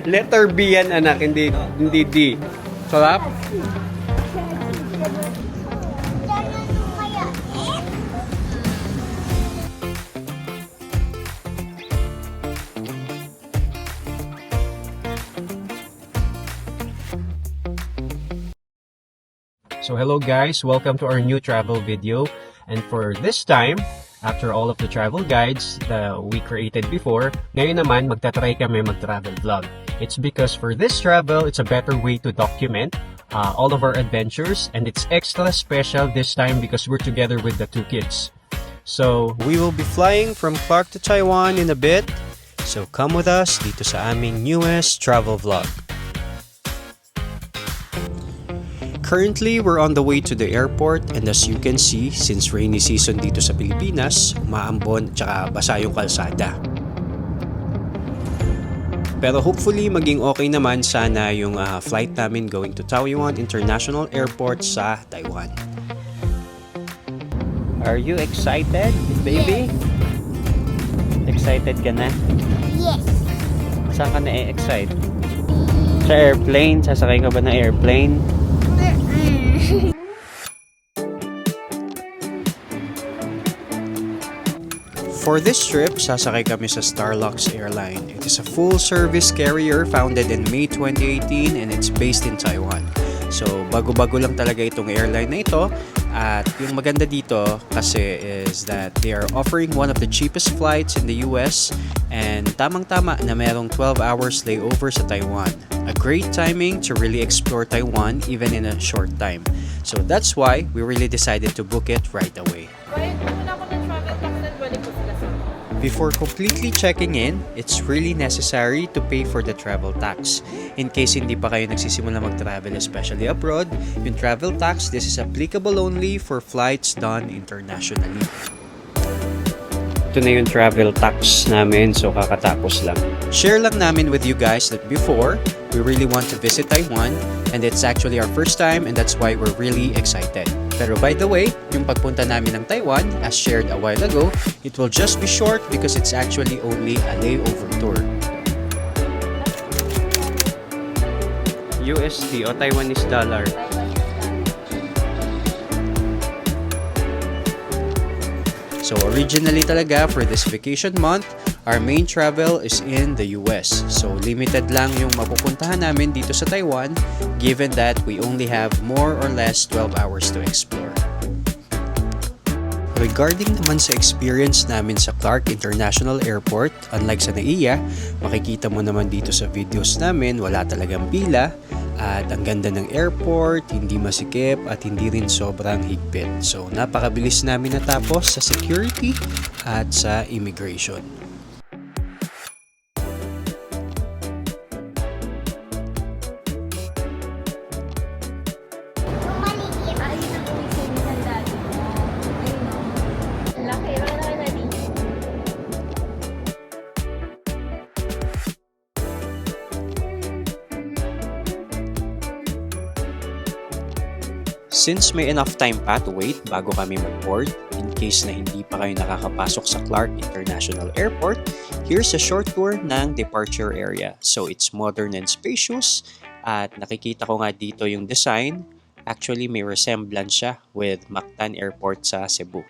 Letter B yan, anak, hindi D. Sarap? So hello guys, welcome to our new travel video. And for this time, after all of the travel guides that we created before, ngayon naman magta-try kami mag-travel vlog. It's because for this travel, it's a better way to document all of our adventures, and it's extra special this time because we're together with the two kids. So we will be flying from Clark to Taiwan in a bit. So come with us dito sa aming newest travel vlog. Currently, we're on the way to the airport, and as you can see, since rainy season dito sa Pilipinas, umaambon at basa yung kalsada. Pero hopefully, maging okay naman sana yung flight namin going to Taiwan International Airport sa Taiwan. Are you excited, baby? Yes. Excited ka na? Yes. Saan ka na-excite? Sa airplane? Sasakay ka ba ng airplane? For this trip, sasakay kami sa Starlux Airline. It is a full-service carrier founded in May 2018 and it's based in Taiwan. So, bago-bago lang talaga itong airline na ito. At yung maganda dito kasi is that they are offering one of the cheapest flights in the US and tamang-tama na merong 12 hours layover sa Taiwan. A great timing to really explore Taiwan even in a short time. So that's why we really decided to book it right away. Before completely checking in, it's really necessary to pay for the travel tax. In case hindi pa kayo nagsisimula mag-travel, especially abroad, yung travel tax, this is applicable only for flights done internationally. Ito na yung travel tax namin, so kakatapos lang. Share lang namin with you guys that before, we really want to visit Taiwan, and it's actually our first time, and that's why we're really excited. Pero by the way, yung pagpunta namin ng Taiwan, as shared a while ago, it will just be short because it's actually only a layover tour. USD o Taiwanese dollar. So originally talaga for this vacation month, our main travel is in the US. So limited lang yung mapupuntahan namin dito sa Taiwan given that we only have more or less 12 hours to explore. Regarding naman sa experience namin sa Clark International Airport, unlike sa NAIA, makikita mo naman dito sa videos namin, wala talagang pila at ang ganda ng airport, hindi masikip at hindi rin sobrang higpit. So napakabilis namin natapos sa security at sa immigration. Since may enough time pa to wait bago kami mag-board, in case na hindi pa kayo nakakapasok sa Clark International Airport, here's a short tour ng departure area. So it's modern and spacious at nakikita ko nga dito yung design. Actually may resemblance siya with Mactan Airport sa Cebu.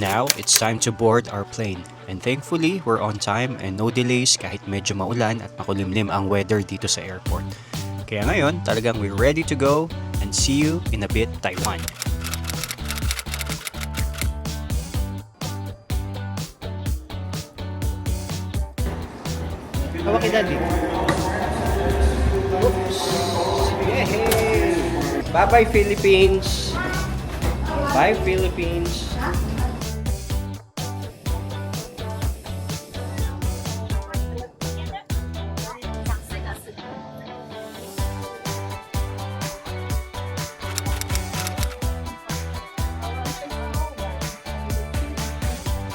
Now, it's time to board our plane. And thankfully, we're on time and no delays kahit medyo maulan at makulimlim ang weather dito sa airport. Kaya ngayon, talagang we're ready to go and see you in a bit, Taiwan. Hawak kay Daddy. Oops! Yay! Bye-bye, Philippines! Bye, Philippines!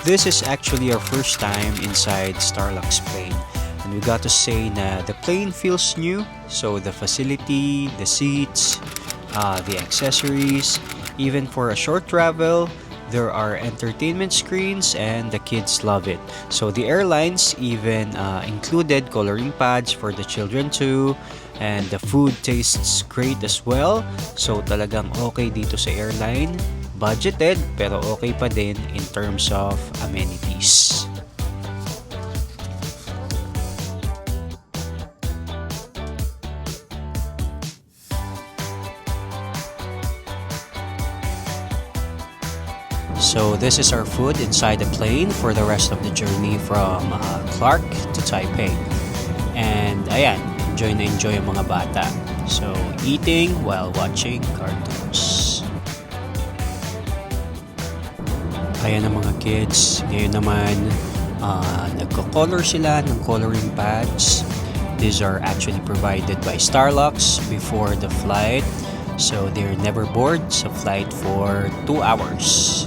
This is actually our first time inside Starlux plane, and we got to say na the plane feels new. So the facility, the seats, the accessories, Even for a short travel, there are entertainment screens and the kids love it. So the airlines even included coloring pads for the children too. And the food tastes great as well. So talagang okay dito sa airline. Budgeted pero okay pa din in terms of amenities. So this is our food inside the plane for the rest of the journey from Clark to Taipei. And ayan, enjoy ang mga bata. So eating while watching cartoons. Ayan ang mga kids. Ngayon naman, nagko-color sila ng coloring pads. These are actually provided by Starlux before the flight. So they're never bored sa flight for 2 hours.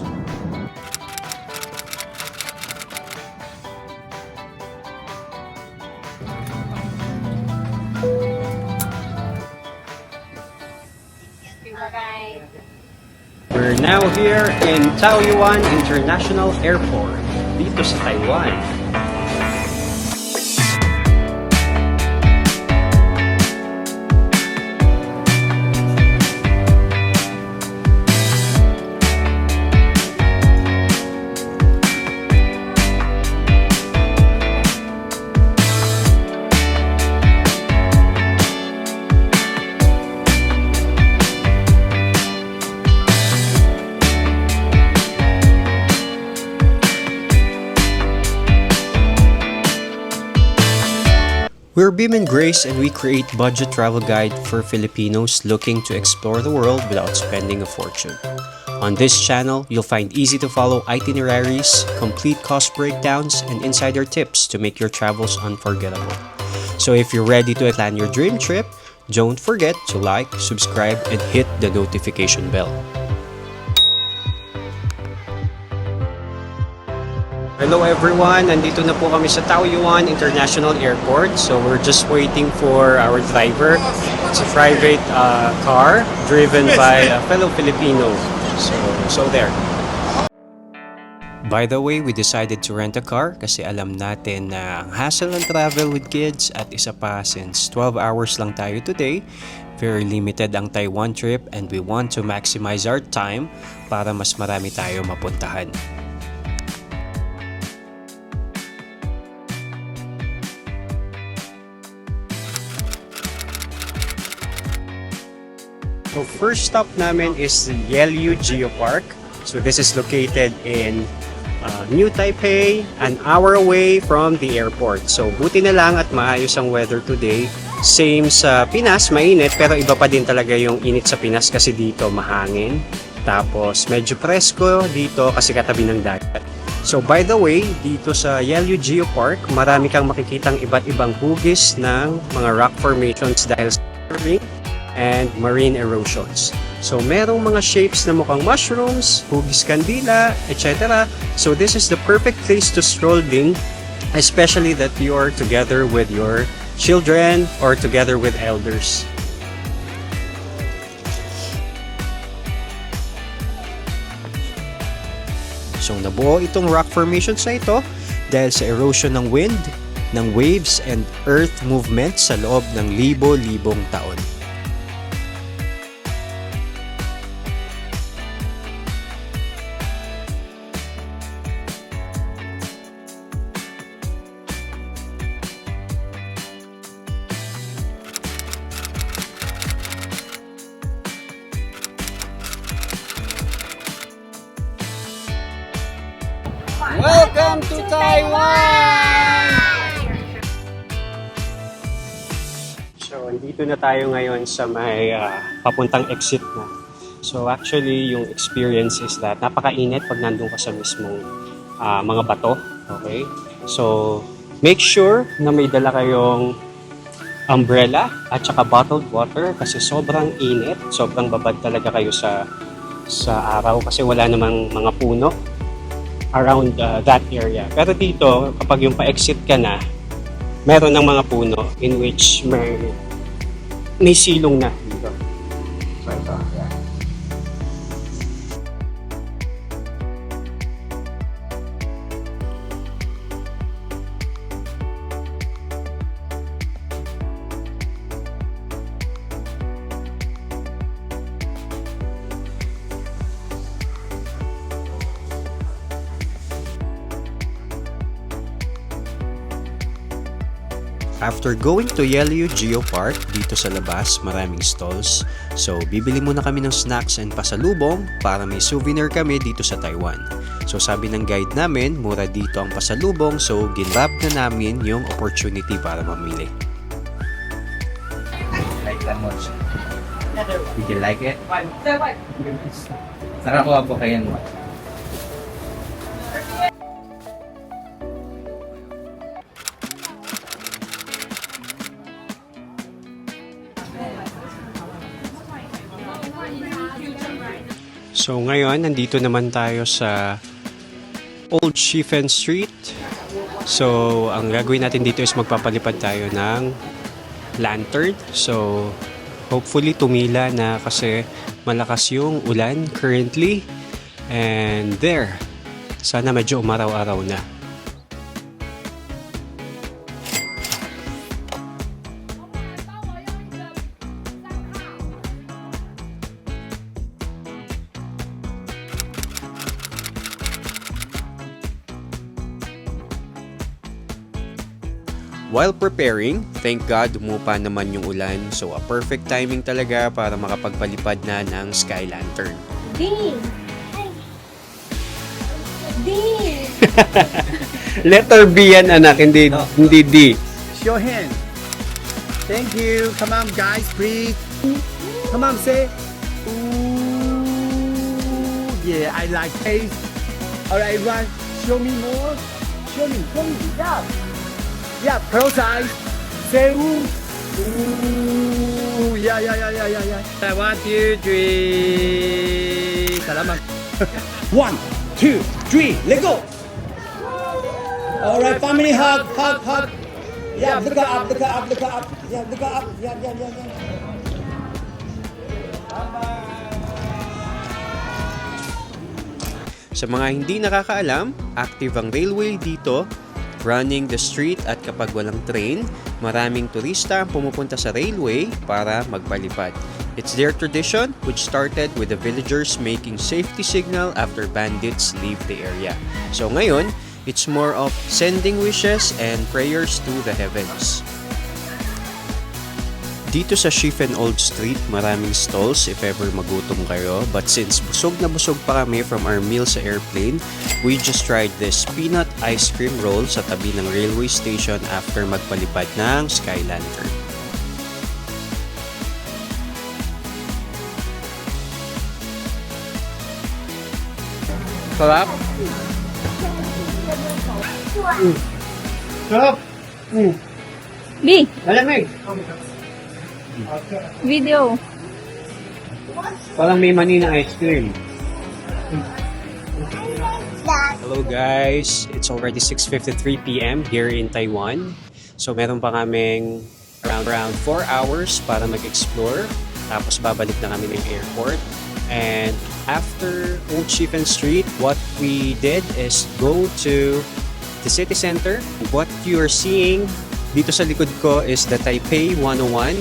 We're now here in Taoyuan International Airport, dito sa Taiwan. We're Beam and Grace, and we create budget travel guide for Filipinos looking to explore the world without spending a fortune. On this channel, you'll find easy-to-follow itineraries, complete cost breakdowns, and insider tips to make your travels unforgettable. So if you're ready to plan your dream trip, don't forget to like, subscribe, and hit the notification bell. Hello everyone! Nandito na po kami sa Taoyuan International Airport. So we're just waiting for our driver. It's a private car driven by a fellow Filipino. So there. By the way, we decided to rent a car kasi alam natin na ang hassle ng travel with kids at isa pa since 12 hours lang tayo today. Very limited ang Taiwan trip and we want to maximize our time para mas marami tayo mapuntahan. So first stop namin is Yehliu Geopark. So this is located in New Taipei, an hour away from the airport. So buti na lang at maayos ang weather today. Same sa Pinas, mainit pero iba pa din talaga yung init sa Pinas kasi dito mahangin. Tapos medyo presko dito kasi katabi ng dagat. So by the way, dito sa Yehliu Geopark, marami kang makikitang iba't ibang hugis ng mga rock formations dahil sa surfing and marine erosions. So merong mga shapes na mukhang mushrooms, hugis kandila, etc. So this is the perfect place to stroll din, especially that you are together with your children or together with elders. So nabuo itong rock formations na ito dahil sa erosion ng wind, ng waves and earth movement sa loob ng libo-libong taon. Welcome to Taiwan! So, dito na tayo ngayon sa may papuntang exit na. So, actually, yung experience is that napakainit pag nandun ka sa mismong mga bato. Okay? So, make sure na may dala kayong umbrella at saka bottled water kasi sobrang init. Sobrang babad talaga kayo sa araw kasi wala namang mga puno around that area. Pero dito, kapag yung pa-exit ka na, meron ng mga puno in which may silong na dito. So ito, yeah. After going to Yehliu Geopark, dito sa labas, maraming stalls. So, bibili muna kami ng snacks and pasalubong para may souvenir kami dito sa Taiwan. So, sabi ng guide namin, mura dito ang pasalubong. So, ginrab na namin yung opportunity para mamili. Like that much. Did you like it? Nakakuha po kayo mo. So ngayon, nandito naman tayo sa Old Shifen Street. So, ang gagawin natin dito is magpapalipad tayo ng lantern. So, hopefully tumila na kasi malakas yung ulan currently. And there, sana medyo umaraw-araw na. While preparing, thank God umupa naman yung ulan, so a perfect timing talaga para makapagpalipad na ng sky lantern. D! D! Letter B yan anak, hindi D. Show hand. Thank you. Come on, guys, breathe. Come on, say. Ooh, yeah, I like taste. All right, everyone, show me more. Show me. Yeah. Yeah, close eyes. Say ooh. Ooh, yeah. 1, 2, 3. Salamat. 1, 2, 3. Let go. All right, family hug. Yeah, look up. Yeah, look up. Yeah. Sa mga hindi nakakaalam, active ang railway dito, running the street, at kapag walang train, maraming turista ang pumupunta sa railway para magpalipad. It's their tradition, which started with the villagers making safety signal after bandits leave the area. So ngayon, it's more of sending wishes and prayers to the heavens. Dito sa Shifen Old Street, maraming stalls if ever magutom kayo. But since busog na busog pa kami from our meal sa airplane, we just tried this peanut ice cream roll sa tabi ng railway station after magpalipad ng sky lantern. Sarap? Sarap. B! Malamig. Video! Parang may mani ng ice cream. Hello guys, it's already 6:53 p.m. here in Taiwan. So meron pa kaming around 4 hours para mag-explore. Tapos babalik na kami ng airport. And after Old Shifen Street, what we did is go to the city center. What you are seeing dito sa likod ko is the Taipei 101.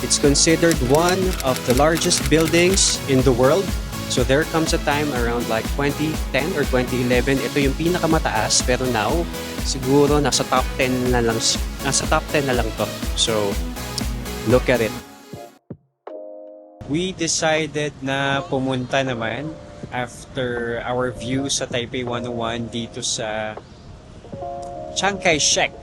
It's considered one of the largest buildings in the world. So there comes a time around like 2010 or 2011, ito yung pinakamataas, pero now siguro nasa top 10 na lang to. So look at it. We decided na pumunta naman after our view sa Taipei 101 dito sa Chiang Kai-shek.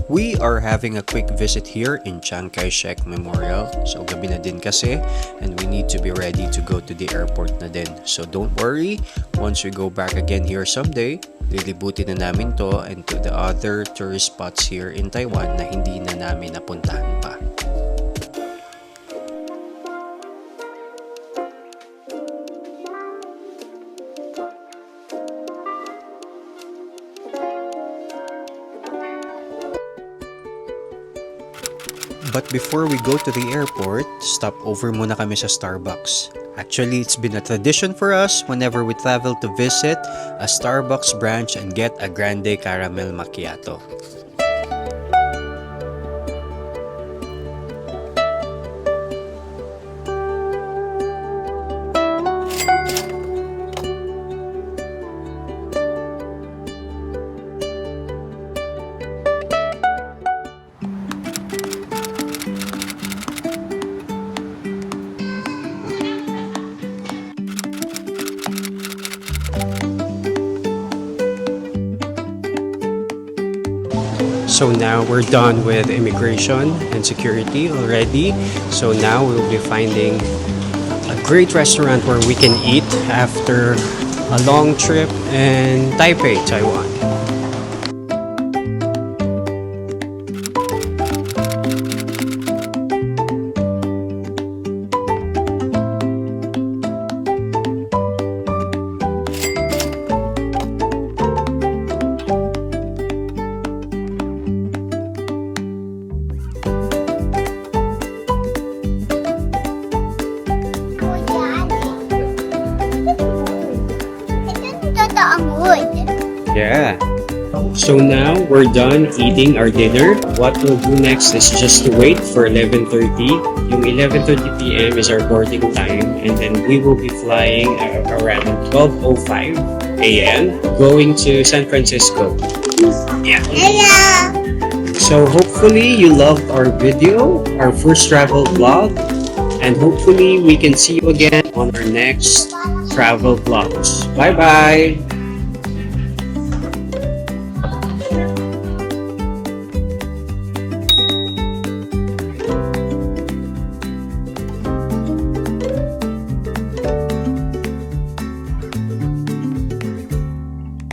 We are having a quick visit here in Chiang Kai-shek Memorial. So gabi na din kasi, and we need to be ready to go to the airport na din. So don't worry, once we go back again here someday, lilibutin na namin to and to the other tourist spots here in Taiwan na hindi na namin napuntahan pa. But before we go to the airport, stop over muna kami sa Starbucks. Actually, it's been a tradition for us whenever we travel to visit a Starbucks branch and get a grande caramel macchiato. So now we're done with immigration and security already. So now we'll be finding a great restaurant where we can eat after a long trip in Taipei, Taiwan. Yeah. So now we're done eating our dinner. What we'll do next is just to wait for 11:30. Yung 11:30 p.m. is our boarding time, and then we will be flying around 12:05 a.m. going to San Francisco. Yeah. Hello. So hopefully you loved our video, our first travel vlog, and hopefully we can see you again on our next travel vlogs. Bye bye.